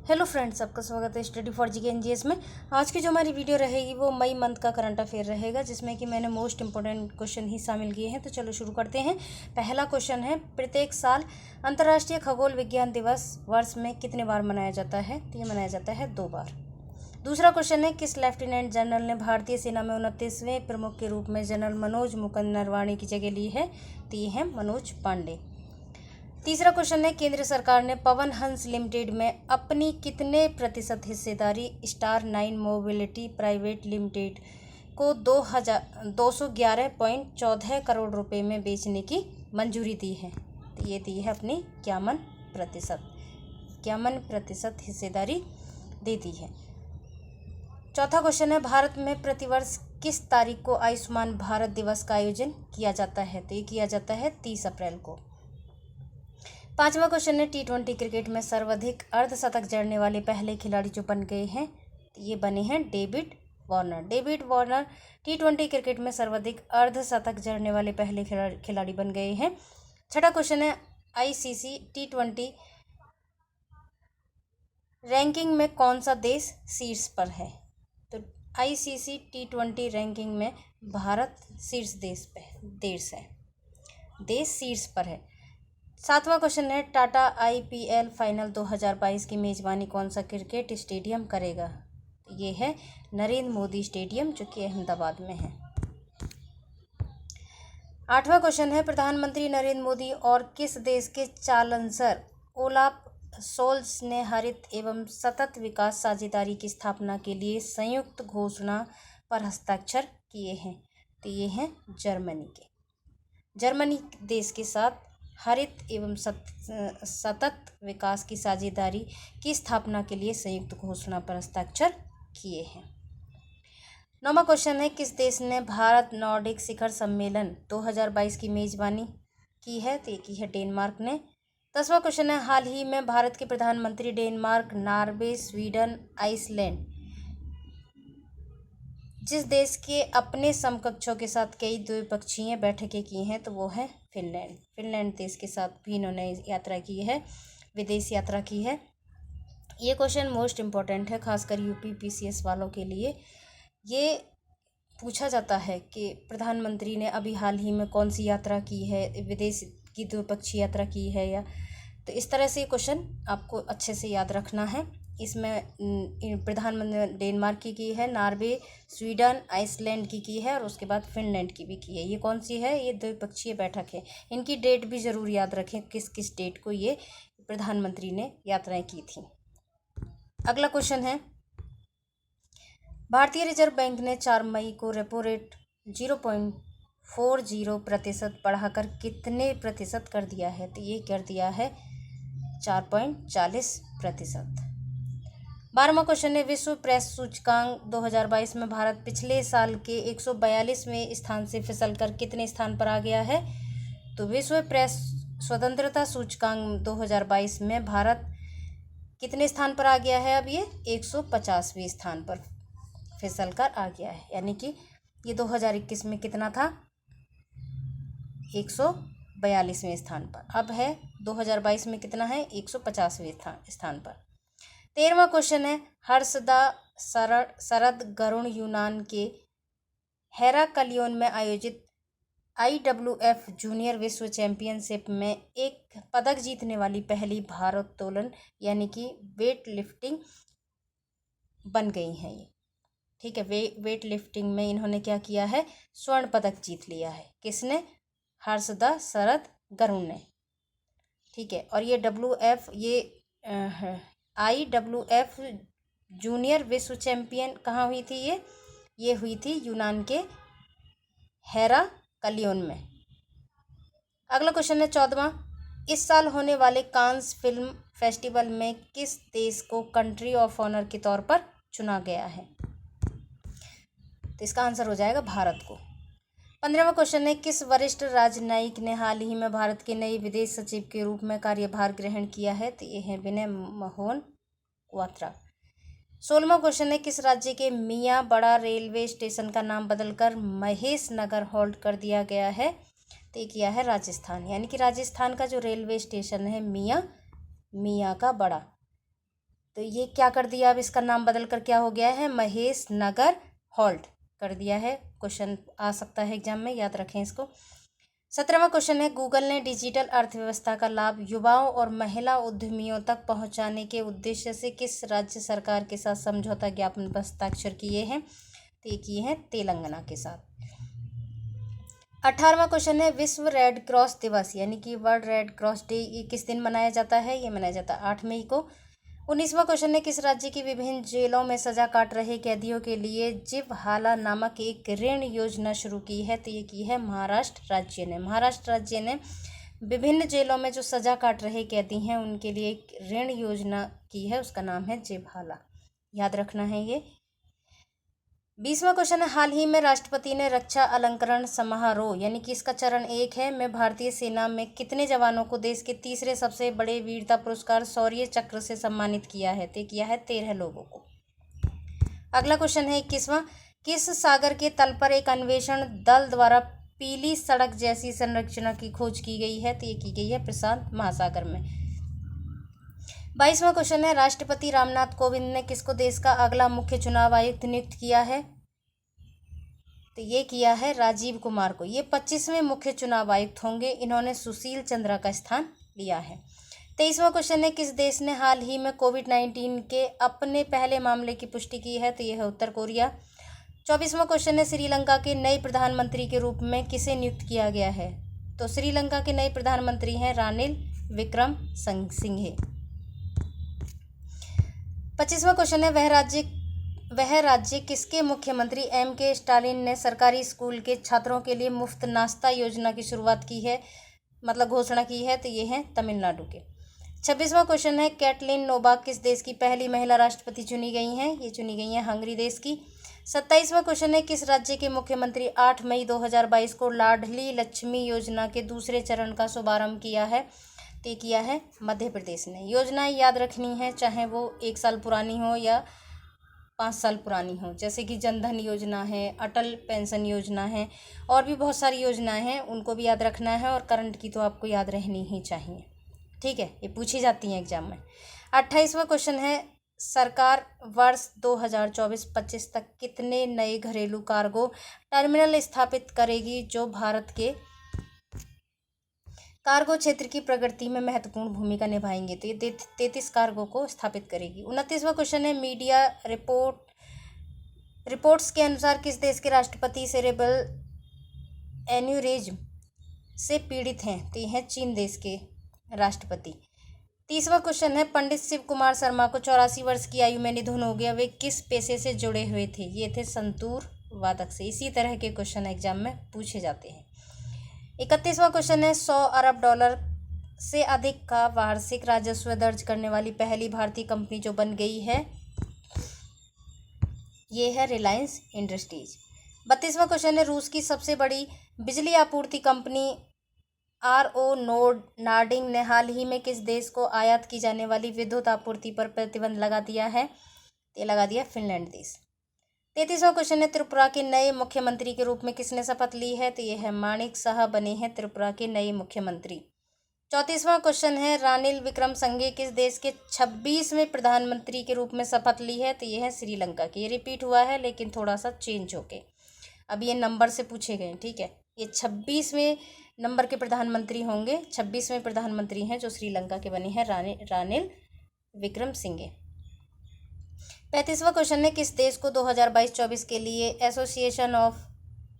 Hello friends, आपका स्वागत है स्टडी फॉर जीके एनजीएस में। आज की जो हमारी वीडियो रहेगी वो मई मंथ का करंट अफेयर रहेगा, जिसमें कि मैंने मोस्ट इंपॉर्टेंट क्वेश्चन ही शामिल किए हैं। तो चलो शुरू करते हैं। पहला क्वेश्चन है, प्रत्येक साल अंतर्राष्ट्रीय खगोल विज्ञान दिवस वर्ष में कितने बार मनाया जाता है? तो ये मनाया जाता है 2 बार। दूसरा क्वेश्चन है, किस लेफ्टिनेंट जनरल ने भारतीय सेना में 29वें प्रमुख के रूप में जनरल मनोज मुकुंद नरवाणे की जगह ली है? तो ये है मनोज पांडे। तीसरा क्वेश्चन है, केंद्र सरकार ने पवन हंस लिमिटेड में अपनी कितने प्रतिशत हिस्सेदारी स्टार 9 मोबिलिटी प्राइवेट लिमिटेड को 211.14 करोड़ रुपए में बेचने की मंजूरी दी है? तो ये दी है अपनी 51 प्रतिशत हिस्सेदारी दे दी है। चौथा क्वेश्चन है, भारत में प्रतिवर्ष किस तारीख को आयुष्मान भारत दिवस का आयोजन किया जाता है? तो ये किया जाता है 30 अप्रैल को। पांचवा क्वेश्चन है, T20 क्रिकेट में सर्वाधिक अर्धशतक जड़ने वाले पहले खिलाड़ी जो बन गए हैं, ये बने हैं डेविड वार्नर। T20 क्रिकेट में सर्वाधिक अर्धशतक जड़ने वाले पहले खिलाड़ी बन गए हैं। छठा क्वेश्चन है, ICC T20 रैंकिंग में कौन सा देश शीर्ष पर है? तो ICC T20 रैंकिंग में भारत शीर्ष देश शीर्ष पर है। सातवां क्वेश्चन है, टाटा IPL फाइनल 2022 की मेजबानी कौन सा क्रिकेट स्टेडियम करेगा? ये है नरेंद्र मोदी स्टेडियम, जो कि अहमदाबाद में है। आठवां क्वेश्चन है, प्रधानमंत्री नरेंद्र मोदी और किस देश के चांसलर ओलाफ सोल्ज ने हरित एवं सतत विकास साझेदारी की स्थापना के लिए संयुक्त घोषणा पर हस्ताक्षर किए हैं? तो ये हैं जर्मनी देश के साथ हरित एवं सतत विकास की साझेदारी की स्थापना के लिए संयुक्त घोषणा पर हस्ताक्षर किए हैं। नौवां क्वेश्चन है, किस देश ने भारत नॉर्डिक शिखर सम्मेलन 2022 की मेजबानी की है? तो ये की है डेनमार्क ने। 10वां क्वेश्चन है, हाल ही में भारत के प्रधानमंत्री डेनमार्क, नॉर्वे, स्वीडन, आइसलैंड जिस देश के अपने समकक्षों के साथ कई द्विपक्षीय बैठकें की हैं, तो वो है फिनलैंड देश के साथ भी इन्होंने यात्रा की है, विदेश यात्रा की है। ये क्वेश्चन मोस्ट इम्पॉर्टेंट है, खासकर यूपी PCS वालों के लिए। ये पूछा जाता है कि प्रधानमंत्री ने अभी हाल ही में कौन सी यात्रा की है, विदेश की द्विपक्षीय यात्रा की है या, तो इस तरह से क्वेश्चन आपको अच्छे से याद रखना है। इसमें प्रधानमंत्री डेनमार्क की है, नॉर्वे, स्वीडन, आइसलैंड की है और उसके बाद फिनलैंड की भी की है। ये कौन सी है? ये द्विपक्षीय बैठक है। इनकी डेट भी ज़रूर याद रखें, किस किस डेट को ये प्रधानमंत्री ने यात्राएं की थी। अगला क्वेश्चन है, भारतीय रिजर्व बैंक ने 4 मई को रेपो रेट 0.40% बढ़ाकर कितने प्रतिशत कर दिया है? तो ये कर दिया है 4.40%। 12वां क्वेश्चन है, विश्व प्रेस सूचकांक 2022 में भारत पिछले साल के 142वें स्थान से फिसलकर कितने स्थान पर आ गया है? तो विश्व प्रेस स्वतंत्रता सूचकांक 2022 में भारत कितने स्थान पर आ गया है? अब ये 150वें स्थान पर फिसलकर आ गया है, यानी कि ये 2021 में कितना था? 142वें स्थान पर। अब है 2022 में कितना है? 150वें स्थान पर। 13वां क्वेश्चन है, हर्षदा शरद गरुड़ यूनान के हेराक्लियोन में आयोजित IWF जूनियर विश्व चैंपियनशिप में एक पदक जीतने वाली पहली भारोत्तोलन यानी कि वेट लिफ्टिंग बन गई हैं ये। ठीक है, वेट लिफ्टिंग में इन्होंने क्या किया है? स्वर्ण पदक जीत लिया है। किसने? हर्षदा शरद गरुड़ ने। ठीक है, और ये IWF जूनियर विश्व चैंपियन कहाँ हुई थी? ये हुई थी यूनान के हेराक्लियोन में। अगला क्वेश्चन है 14वां, इस साल होने वाले कांस फिल्म फेस्टिवल में किस देश को कंट्री ऑफ ऑनर के तौर पर चुना गया है? तो इसका आंसर हो जाएगा भारत को। 15वां क्वेश्चन है, किस वरिष्ठ राजनयिक ने हाल ही में भारत के नए विदेश सचिव के रूप में कार्यभार ग्रहण किया है? तो ये है विनय मोहन क्वात्रा। 16वां क्वेश्चन है, किस राज्य के मियाँ बड़ा रेलवे स्टेशन का नाम बदलकर महेश नगर होल्ड कर दिया गया है? तो ये किया है राजस्थान, यानी कि राजस्थान का जो रेलवे स्टेशन है मियाँ का बड़ा, तो ये क्या कर दिया, अब इसका नाम बदल कर क्या हो गया है, महेश नगर हॉल्ट कर दिया है। क्वेश्चन आ सकता है एग्जाम में, याद रखें इसको। 17वां क्वेश्चन है, गूगल ने डिजिटल अर्थव्यवस्था का लाभ युवाओं और महिला उद्यमियों तक पहुंचाने के उद्देश्य से किस राज्य सरकार के साथ समझौता ज्ञापन पर हस्ताक्षर किए हैं, तो ये किए हैं तेलंगाना के साथ। 18वां क्वेश्चन है, विश्व रेड क्रॉस दिवस यानी कि वर्ल्ड रेड क्रॉस डे ये किस दिन मनाया जाता है, ये मनाया जाता है 8 मई को। 19वां क्वेश्चन है, किस राज्य की विभिन्न जेलों में सजा काट रहे कैदियों के लिए जिबहाला नामक एक ऋण योजना शुरू की है, तो ये की है महाराष्ट्र राज्य ने। महाराष्ट्र राज्य ने विभिन्न जेलों में जो सजा काट रहे कैदी हैं उनके लिए एक ऋण योजना की है, उसका नाम है जिबहाला, याद रखना है ये। 20वां क्वेश्चन है, हाल ही में राष्ट्रपति ने रक्षा अलंकरण समारोह यानी कि इसका चरण 1 है में भारतीय सेना में कितने जवानों को देश के तीसरे सबसे बड़े वीरता पुरस्कार शौर्य चक्र से सम्मानित किया है, तो किया है 13 लोगों को। अगला क्वेश्चन है 21वां, किस सागर के तल पर एक अन्वेषण दल द्वारा पीली सड़क जैसी संरचना की खोज की गई है, तो ये की गई है प्रशांत महासागर में। 22वां क्वेश्चन है, राष्ट्रपति रामनाथ कोविंद ने किसको देश का अगला मुख्य चुनाव आयुक्त नियुक्त किया है, तो ये किया है राजीव कुमार को। ये 25वें मुख्य चुनाव आयुक्त होंगे, इन्होंने सुशील चंद्रा का स्थान लिया है। 23वां क्वेश्चन है, किस देश ने हाल ही में कोविड-19 के अपने पहले मामले की पुष्टि की है, तो यह है उत्तर कोरिया। 24वां क्वेश्चन है, श्रीलंका के नए प्रधानमंत्री के रूप में किसे नियुक्त किया गया है, तो श्रीलंका के नए प्रधानमंत्री हैं रानिल विक्रमसिंघे। 25वां क्वेश्चन है, वह राज्य किसके मुख्यमंत्री M.K. स्टालिन ने सरकारी स्कूल के छात्रों के लिए मुफ्त नाश्ता योजना की शुरुआत की है, मतलब घोषणा की है, तो ये है तमिलनाडु के। 26वां क्वेश्चन है, कैटलिन नोबाक किस देश की पहली महिला राष्ट्रपति चुनी गई हैं, ये चुनी गई हैं हंगरी देश की। 27वां क्वेश्चन है, किस राज्य के मुख्यमंत्री 8 मई 2022 को लाडली लक्ष्मी योजना के दूसरे चरण का शुभारंभ किया है, तो किया है मध्य प्रदेश ने। योजनाएं याद रखनी है, चाहे वो 1 साल पुरानी हो या 5 साल पुरानी हो, जैसे कि जनधन योजना है, अटल पेंशन योजना है, और भी बहुत सारी योजनाएं हैं, उनको भी याद रखना है। और करंट की तो आपको याद रहनी ही चाहिए, ठीक है, ये पूछी जाती हैं एग्जाम में। 28वां क्वेश्चन है, सरकार वर्ष 2024-25 तक कितने नए घरेलू कार्गो टर्मिनल स्थापित करेगी जो भारत के कार्गो क्षेत्र की प्रगति में महत्वपूर्ण भूमिका निभाएंगे, तो ये 33 कार्गो को स्थापित करेगी। 29वां क्वेश्चन है, मीडिया रिपोर्ट्स के अनुसार किस देश के राष्ट्रपति सेरेब्रल एन्यूरिज्म से पीड़ित हैं, तो ये हैं चीन देश के राष्ट्रपति। 30वां क्वेश्चन है, पंडित शिव कुमार शर्मा को 84 वर्ष की आयु में निधन हो गया, वे किस पेशे से जुड़े हुए थे, ये थे संतूर वादक से। इसी तरह के क्वेश्चन एग्जाम में पूछे जाते हैं। 31वां क्वेश्चन है, 100 अरब डॉलर से अधिक का वार्षिक राजस्व दर्ज करने वाली पहली भारतीय कंपनी जो बन गई है, ये है रिलायंस इंडस्ट्रीज। 32वां क्वेश्चन है, रूस की सबसे बड़ी बिजली आपूर्ति कंपनी RO नॉर्डिंग ने हाल ही में किस देश को आयात की जाने वाली विद्युत आपूर्ति पर प्रतिबंध लगा दिया है, ये लगा दिया फिनलैंड देश। 33वां क्वेश्चन है, त्रिपुरा के नए मुख्यमंत्री के रूप में किसने शपथ ली है, तो ये है माणिक साह बने हैं त्रिपुरा के नए मुख्यमंत्री। 34वां क्वेश्चन है, रानिल विक्रमसिंघे किस देश के 26वें प्रधानमंत्री के रूप में शपथ ली है, तो ये है श्रीलंका की। ये रिपीट हुआ है लेकिन थोड़ा सा चेंज होके, अब ये नंबर से पूछे गए, ठीक है। ये 26वें नंबर के प्रधानमंत्री होंगे, 26वें प्रधानमंत्री हैं जो श्रीलंका के बने हैं रानिल विक्रमसिंघे। 35वां क्वेश्चन है, किस देश को 2022-24 के लिए association of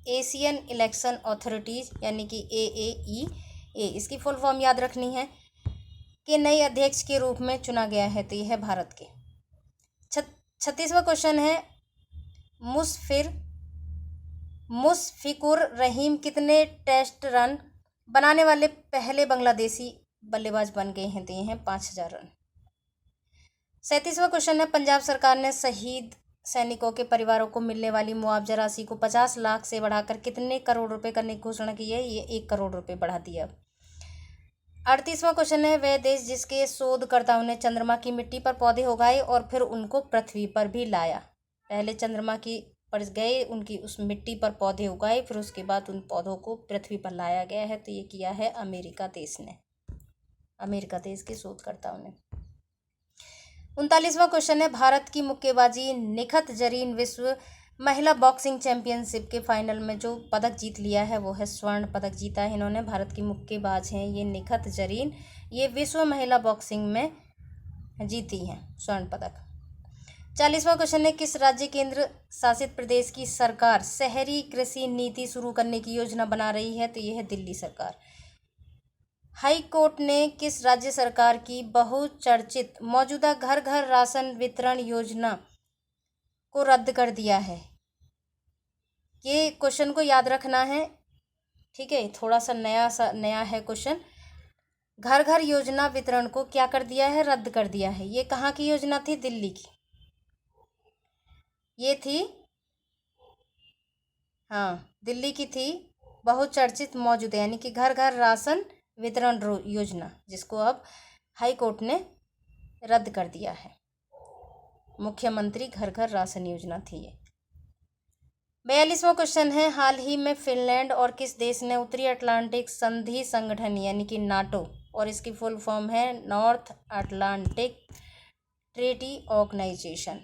Asian election authorities यानी कि AAEA, इसकी फुल फॉर्म याद रखनी है, के नए अध्यक्ष के रूप में चुना गया है, तो यह है भारत के। 36वां क्वेश्चन है, मुशफिकुर रहीम कितने टेस्ट रन बनाने वाले पहले बांग्लादेशी बल्लेबाज बन गए हैं, तो ये हैं 5000 रन। 37वां क्वेश्चन है, पंजाब सरकार ने शहीद सैनिकों के परिवारों को मिलने वाली मुआवजा राशि को 50 लाख से बढ़ाकर कितने करोड़ रुपए करने की घोषणा की है, ये 1 करोड़ रुपए बढ़ा दिया। 38वां क्वेश्चन है, वह देश जिसके शोधकर्ताओं ने चंद्रमा की मिट्टी पर पौधे उगाए और फिर उनको पृथ्वी पर भी लाया। पहले चंद्रमा की पर गए, उनकी उस मिट्टी पर पौधे उगाए, फिर उसके बाद उन पौधों को पृथ्वी पर लाया गया है, तो ये किया है अमेरिका देश ने, अमेरिका देश के शोधकर्ताओं ने। 39वां क्वेश्चन है, भारत की मुक्केबाजी निखत जरीन विश्व महिला बॉक्सिंग चैंपियनशिप के फाइनल में जो पदक जीत लिया है वो है स्वर्ण पदक जीता है इन्होंने। भारत की मुक्केबाज हैं ये निखत जरीन, ये विश्व महिला बॉक्सिंग में जीती हैं स्वर्ण पदक। 40वां क्वेश्चन है, किस राज्य केंद्र शासित प्रदेश की सरकार शहरी कृषि नीति शुरू करने की योजना बना रही है? तो ये है दिल्ली सरकार। हाई कोर्ट ने किस राज्य सरकार की बहुचर्चित मौजूदा घर घर राशन वितरण योजना को रद्द कर दिया है? ये क्वेश्चन को याद रखना है, ठीक है, थोड़ा सा नया है क्वेश्चन। घर घर योजना वितरण को क्या कर दिया है? रद्द कर दिया है। ये कहाँ की योजना थी? दिल्ली की। ये थी, हाँ, दिल्ली की थी बहुचर्चित मौजूदा, यानी कि घर घर राशन वितरण योजना, जिसको अब हाई कोर्ट ने रद्द कर दिया है। मुख्यमंत्री घर घर राशन योजना थी ये। 42वां क्वेश्चन है, हाल ही में फिनलैंड और किस देश ने उत्तरी अटलांटिक संधि संगठन यानी कि नाटो, और इसकी फुल फॉर्म है नॉर्थ अटलांटिक ट्रीटी ऑर्गेनाइजेशन,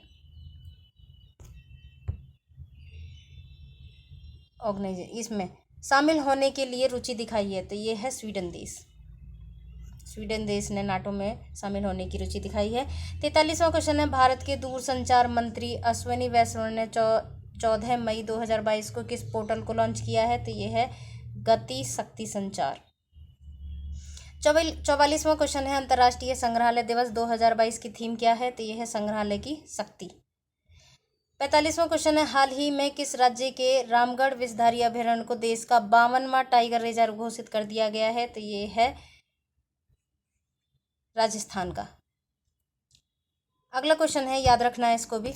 इसमें शामिल होने के लिए रुचि दिखाई है? तो ये है स्वीडन देश। स्वीडन देश ने नाटो में शामिल होने की रुचि दिखाई है। 43वां क्वेश्चन है, भारत के दूरसंचार मंत्री अश्विनी वैष्णव ने 14 मई 2022 को किस पोर्टल को लॉन्च किया है? तो ये है गति शक्ति संचार। 44वां क्वेश्चन है, अंतर्राष्ट्रीय संग्रहालय दिवस 2022 की थीम क्या है? तो ये है संग्रहालय की शक्ति। 45वां क्वेश्चन है, हाल ही में किस राज्य के रामगढ़ विषधारी अभयारण्य को देश का 52वां टाइगर रिजर्व घोषित कर दिया गया है? तो ये है राजस्थान का। अगला क्वेश्चन है, याद रखना है इसको भी।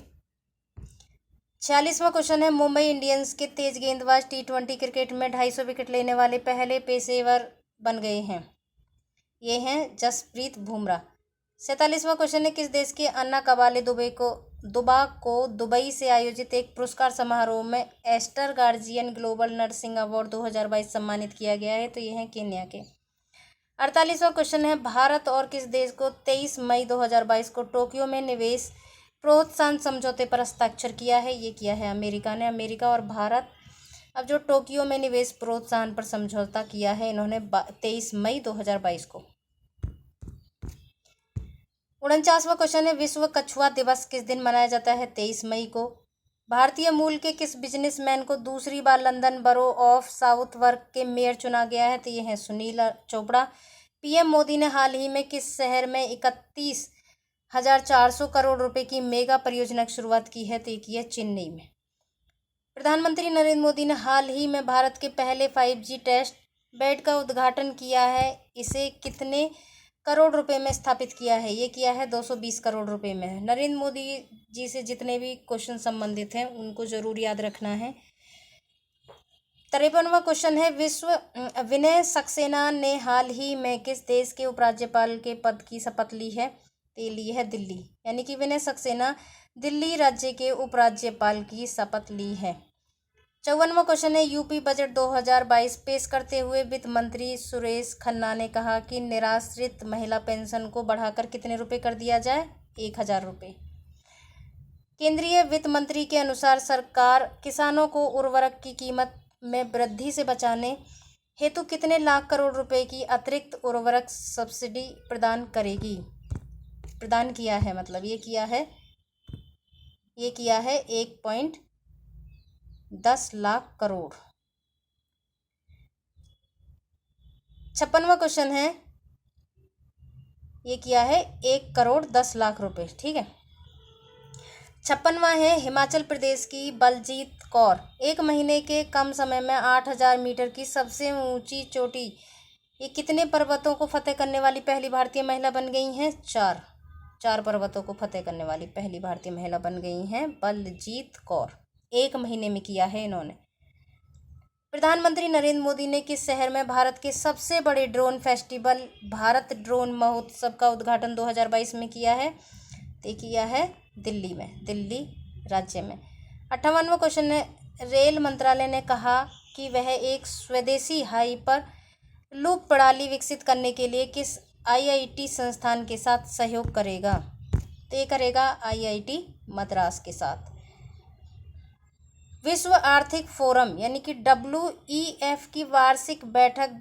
46वां क्वेश्चन है, मुंबई इंडियंस के तेज गेंदबाज T20 क्रिकेट में 250 विकेट लेने वाले पहले पेशेवर बन गए हैं? ये हैं जसप्रीत बुमराह। 47वां क्वेश्चन है, किस देश के अन्ना कबाले दुबा को दुबई से आयोजित एक पुरस्कार समारोह में Aster guardian global nursing award 2022 सम्मानित किया गया है? तो ये हैं केन्या के। 48वां क्वेश्चन है, भारत और किस देश को 23 मई 2022 को टोक्यो में निवेश प्रोत्साहन समझौते पर हस्ताक्षर किया है? ये किया है अमेरिका ने। अमेरिका और भारत अब जो टोक्यो में निवेश प्रोत्साहन पर समझौता किया है इन्होंने 23 मई 2022 को। 49वां क्वेश्चन है, विश्व कछुआ दिवस किस दिन मनाया जाता है? 23 मई को। भारतीय मूल के किस बिजनेसमैन को दूसरी बार लंदन बरो ऑफ साउथवर्क के मेयर चुना गया है? तो ये है सुनील चोपड़ा। पीएम मोदी ने हाल ही में किस शहर में 31,400 करोड़ रुपए की मेगा परियोजना की शुरुआत की है? तो ये की है चेन्नई में। प्रधानमंत्री नरेंद्र मोदी ने हाल ही में भारत के पहले 5G टेस्ट बेड का उद्घाटन किया है। इसे कितने करोड़ रुपए में स्थापित किया है? ये किया है 220 करोड़ रुपए में। नरेंद्र मोदी जी से जितने भी क्वेश्चन संबंधित हैं उनको जरूर याद रखना है। 53वां क्वेश्चन है, विनय सक्सेना ने हाल ही में किस देश के उपराज्यपाल के पद की शपथ ली है? तो ली है दिल्ली, यानी कि विनय सक्सेना दिल्ली राज्य के उपराज्यपाल की शपथ ली है। 54वां क्वेश्चन है, यूपी बजट 2022 पेश करते हुए वित्त मंत्री सुरेश खन्ना ने कहा कि निराश्रित महिला पेंशन को बढ़ाकर कितने रुपए कर दिया जाए? 1,000 रुपये। केंद्रीय वित्त मंत्री के अनुसार सरकार किसानों को उर्वरक की कीमत में वृद्धि से बचाने हेतु कितने लाख करोड़ रुपए की अतिरिक्त उर्वरक सब्सिडी प्रदान करेगी? प्रदान किया है, मतलब ये किया है 1.10 लाख करोड़। 56वां क्वेश्चन है, ये किया है 1,10 लाख रुपए, ठीक है। 56वां है, हिमाचल प्रदेश की बलजीत कौर 1 महीने के कम समय में 8,000 मीटर की सबसे ऊंची चोटी ये कितने पर्वतों को फतेह करने वाली पहली भारतीय महिला बन गई हैं? 4 पर्वतों को फतेह करने वाली पहली भारतीय महिला बन गई हैं बलजीत कौर। 1 महीने में किया है इन्होंने। प्रधानमंत्री नरेंद्र मोदी ने किस शहर में भारत के सबसे बड़े ड्रोन फेस्टिवल भारत ड्रोन महोत्सव का उद्घाटन 2022 में किया है? तो किया है दिल्ली में, दिल्ली राज्य में। 58वां क्वेश्चन है, रेल मंत्रालय ने कहा कि वह एक स्वदेशी हाइपर लूप प्रणाली विकसित करने के लिए किस आईआईटी संस्थान के साथ सहयोग करेगा? तो ये करेगा IIT मद्रास के साथ। विश्व आर्थिक फोरम यानी कि WEF की वार्षिक बैठक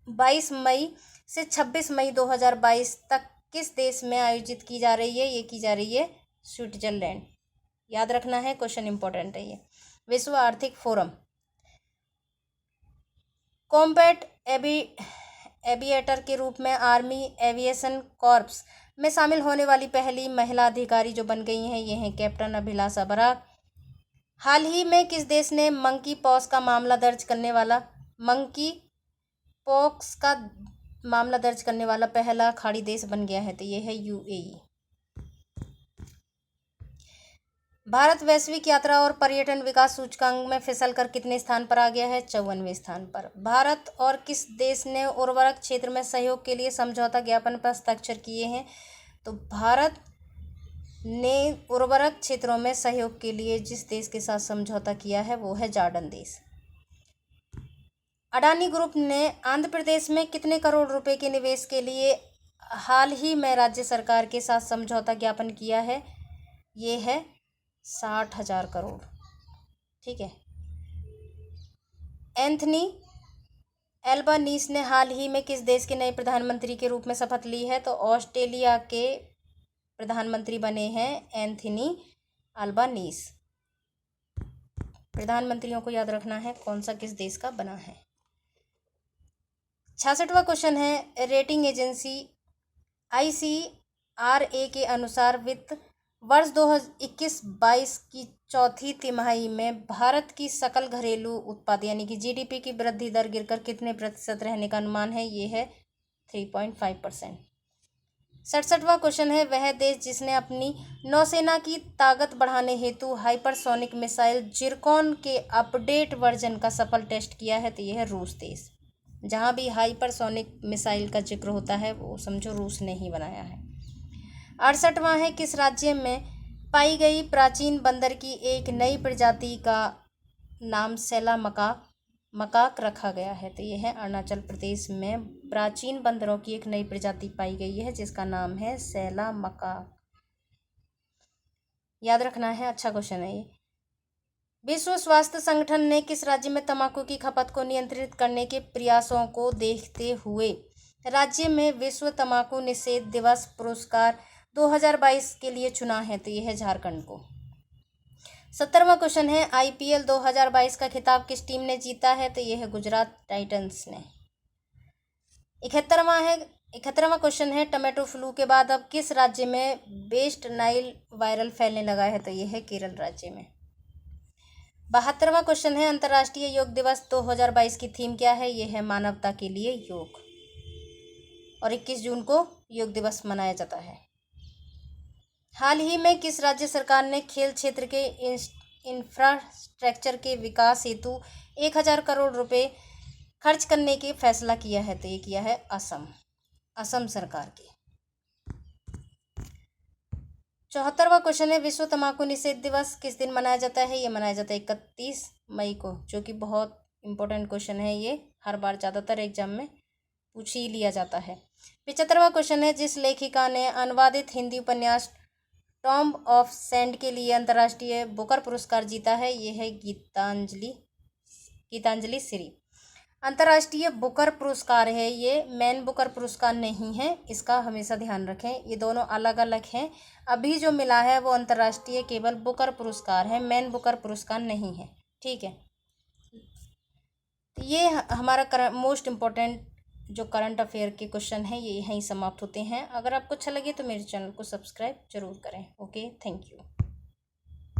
22 मई से 26 मई 2022 तक किस देश में आयोजित की जा रही है? ये की जा रही है स्विट्जरलैंड। याद रखना है, क्वेश्चन इंपॉर्टेंट है ये। विश्व आर्थिक फोरम। कॉम्बैट एविएटर के रूप में आर्मी एविएशन कॉर्प्स में शामिल होने वाली पहली महिला अधिकारी जो बन गई हैं, ये हैं कैप्टन अभिलाषा बराक। हाल ही में किस देश ने मंकी पॉक्स का मामला दर्ज करने वाला पहला खाड़ी देश बन गया है? तो ये है UAE। भारत वैश्विक यात्रा और पर्यटन विकास सूचकांक में फिसलकर कितने स्थान पर आ गया है? 54वें स्थान पर। भारत और किस देश ने उर्वरक क्षेत्र में सहयोग के लिए समझौता ज्ञापन पर हस्ताक्षर किए हैं? तो भारत ने उर्वरक क्षेत्रों में सहयोग के लिए जिस देश के साथ समझौता किया है वो है जॉर्डन देश। अडानी ग्रुप ने आंध्र प्रदेश में कितने करोड़ रुपए के निवेश के लिए हाल ही में राज्य सरकार के साथ समझौता ज्ञापन किया है? ये है 60,000 करोड़। ठीक है। एंथनी एल्बानीस ने हाल ही में किस देश के नए प्रधानमंत्री के रूप में शपथ ली है? तो ऑस्ट्रेलिया के प्रधानमंत्री बने हैं एंथनी एल्बानीस। प्रधानमंत्रियों को याद रखना है कौन सा किस देश का बना है। 66वां क्वेश्चन है, रेटिंग एजेंसी ICRA के अनुसार वित्त वर्ष 2021-22 की चौथी तिमाही में भारत की सकल घरेलू उत्पाद यानी कि GDP की वृद्धि दर गिरकर कितने प्रतिशत रहने का अनुमान है? ये है 3.5%। 67वां क्वेश्चन है, वह देश जिसने अपनी नौसेना की ताकत बढ़ाने हेतु हाइपरसोनिक मिसाइल जिरकॉन के अपडेट वर्जन का सफल टेस्ट किया है? तो यह है रूस देश। जहाँ भी हाइपरसोनिक मिसाइल का जिक्र होता है वो समझो रूस ने ही बनाया है। 68वां है, किस राज्य में पाई गई प्राचीन बंदर की एक नई प्रजाति का नाम सैला मकाक रखा गया है? तो यह है अरुणाचल प्रदेश में प्राचीन बंदरों की एक नई प्रजाति पाई गई है जिसका नाम है सैला मकाक। याद रखना है, अच्छा क्वेश्चन है ये। विश्व स्वास्थ्य संगठन ने किस राज्य में तंबाकू की खपत को नियंत्रित करने के प्रयासों को देखते हुए राज्य में विश्व तंबाकू निषेध दिवस पुरस्कार 2022 के लिए चुना है? तो यह है झारखंड को। 70वां क्वेश्चन है, IPL 2022 का खिताब किस टीम ने जीता है? तो यह है गुजरात टाइटंस ने। 71वां क्वेश्चन है, टोमेटो फ्लू के बाद अब किस राज्य में वेस्ट नाइल वायरल फैलने लगा है? तो यह है केरल राज्य में। 72वां क्वेश्चन है, अंतर्राष्ट्रीय योग दिवस 2022 की थीम क्या है? यह है मानवता के लिए योग। और 21 जून को योग दिवस मनाया जाता है। हाल ही में किस राज्य सरकार ने खेल क्षेत्र के इंफ्रास्ट्रक्चर के विकास हेतु 1000 करोड़ रुपए खर्च करने के फैसला किया है? तो ये किया है असम सरकार की। 74वां क्वेश्चन है, विश्व तंबाकू निषेध दिवस किस दिन मनाया जाता है? ये मनाया जाता है 31 मई को, जो कि बहुत इंपॉर्टेंट क्वेश्चन है। ये हर बार ज़्यादातर एग्जाम में पूछ ही लिया जाता है। 75वां क्वेश्चन है, जिस लेखिका ने अनुवादित हिंदी उपन्यास टॉम्ब ऑफ सैंड के लिए अंतर्राष्ट्रीय बुकर पुरस्कार जीता है? ये है गीतांजलि श्री। अंतर्राष्ट्रीय बुकर पुरस्कार है ये, मैन बुकर पुरस्कार नहीं है, इसका हमेशा ध्यान रखें। ये दोनों अलग अलग हैं। अभी जो मिला है वो अंतर्राष्ट्रीय केवल बुकर पुरस्कार है, मैन बुकर पुरस्कार नहीं है। ठीक है, ये हमारा मोस्ट इम्पोर्टेंट जो करंट अफेयर के क्वेश्चन हैं ये यहीं समाप्त होते हैं। अगर आपको अच्छा लगे तो मेरे चैनल को सब्सक्राइब जरूर करें। Okay, thank you.